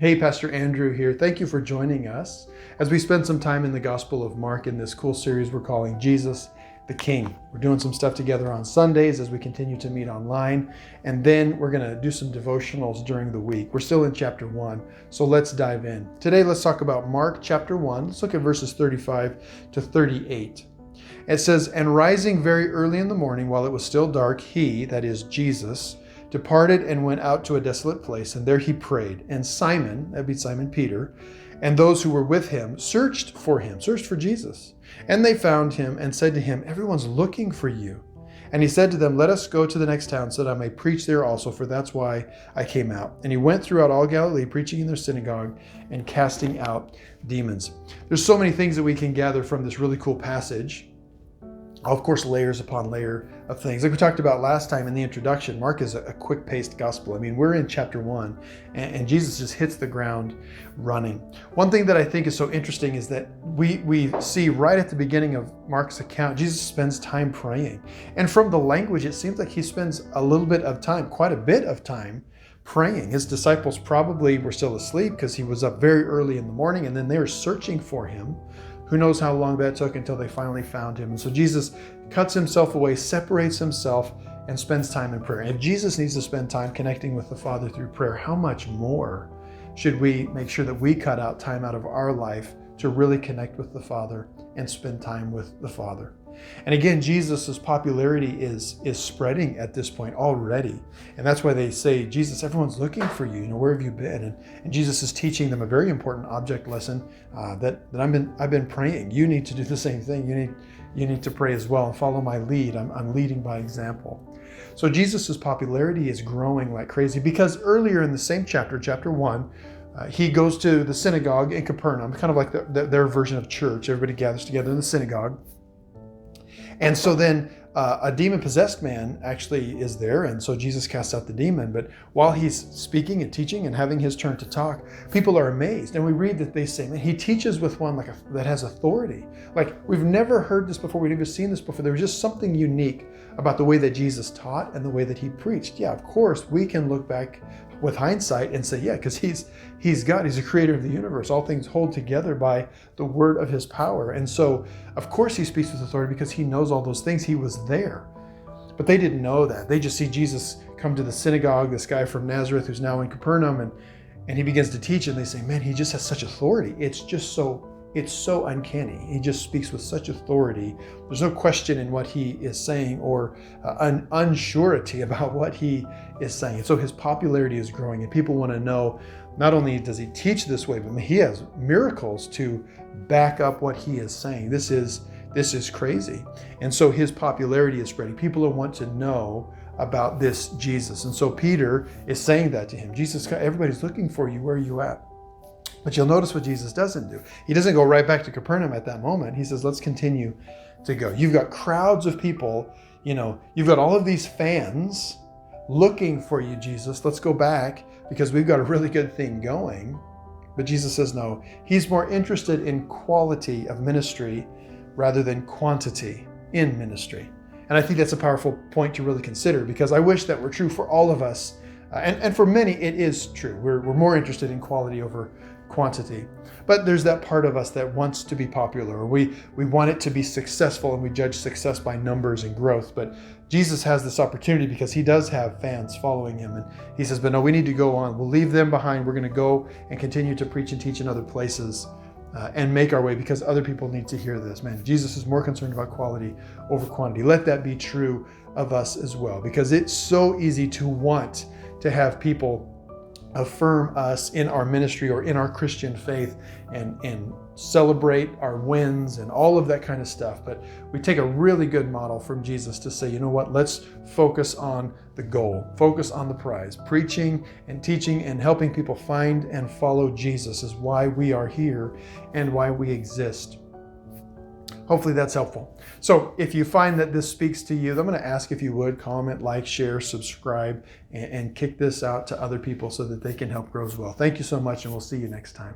Hey, Pastor Andrew here. Thank you for joining us as we spend some time in the Gospel of Mark in this cool series we're calling Jesus the King. We're doing some stuff together on Sundays as we continue to meet online, and then we're going to do some devotionals during the week. We're still in chapter 1, so let's dive in. Today, let's talk about Mark chapter 1. Let's look at verses 35 to 38. It says, "And rising very early in the morning, while it was still dark, he," that is Jesus, "departed and went out to a desolate place, and there he prayed. And Simon," that'd be Simon Peter, "and those who were with him searched for Jesus. And they found him and said to him, 'Everyone's looking for you.' And he said to them, 'Let us go to the next town so that I may preach there also, for that's why I came out.' And he went throughout all Galilee, preaching in their synagogue and casting out demons." There's so many things that we can gather from this really cool passage. Of course, layers upon layer of things. Like we talked about last time in the introduction, Mark is a quick-paced gospel. I mean, we're in chapter 1, and Jesus just hits the ground running. One thing that I think is so interesting is that we see right at the beginning of Mark's account, Jesus spends time praying. And from the language, it seems like he spends a little bit of time, quite a bit of time, praying. His disciples probably were still asleep because he was up very early in the morning, and then they were searching for him. Who knows how long that took until they finally found him. And so Jesus cuts himself away, separates himself, and spends time in prayer. And if Jesus needs to spend time connecting with the Father through prayer, how much more should we make sure that we cut out time out of our life to really connect with the Father and spend time with the Father? And again, Jesus' popularity is spreading at this point already. And that's why they say, "Jesus, everyone's looking for you. Where have you been?" And Jesus is teaching them a very important object lesson that I've been praying. You need to do the same thing. You need to pray as well and follow my lead. I'm leading by example. So Jesus' popularity is growing like crazy because earlier in the same chapter 1, he goes to the synagogue in Capernaum, kind of like their version of church. Everybody gathers together in the synagogue. And so then a demon-possessed man actually is there, and so Jesus casts out the demon. But while he's speaking and teaching and having his turn to talk, people are amazed. And we read that they say, "Man, he teaches with one that has authority." Like, we've never heard this before. We've never seen this before. There was just something unique about the way that Jesus taught and the way that he preached. Yeah, of course, we can look back with hindsight and say, yeah, because he's God. He's the creator of the universe. All things hold together by the word of his power. And so, of course, he speaks with authority because he knows all those things. He was there. But they didn't know that. They just see Jesus come to the synagogue, this guy from Nazareth who's now in Capernaum, and he begins to teach, and they say, "Man, he just has such authority. It's so uncanny. He just speaks with such authority. There's no question in what he is saying or an unsurety about what he is saying." And so his popularity is growing, and people want to know, not only does he teach this way, but he has miracles to back up what he is saying. This is crazy. And so his popularity is spreading. People want to know about this Jesus. And so Peter is saying that to him. "Jesus, everybody's looking for you. Where are you at?" But you'll notice what Jesus doesn't do. He doesn't go right back to Capernaum at that moment. He says, "Let's continue to go." You've got crowds of people, you've got all of these fans looking for you, Jesus. Let's go back because we've got a really good thing going. But Jesus says no. He's more interested in quality of ministry rather than quantity in ministry. And I think that's a powerful point to really consider, because I wish that were true for all of us. And for many, it is true. We're more interested in quality over quantity. But there's that part of us that wants to be popular, or we want it to be successful, and we judge success by numbers and growth. But Jesus has this opportunity because he does have fans following him. And he says, but no, we need to go on. We'll leave them behind. We're going to go and continue to preach and teach in other places and make our way, because other people need to hear this. Man, Jesus is more concerned about quality over quantity. Let that be true of us as well, because it's so easy to want to have people affirm us in our ministry or in our Christian faith and celebrate our wins and all of that kind of stuff. But we take a really good model from Jesus to say, you know what, let's focus on the goal, focus on the prize. Preaching and teaching and helping people find and follow Jesus is why we are here and why we exist. Hopefully that's helpful. So if you find that this speaks to you, I'm going to ask if you would comment, like, share, subscribe, and kick this out to other people so that they can help grow as well. Thank you so much, and we'll see you next time.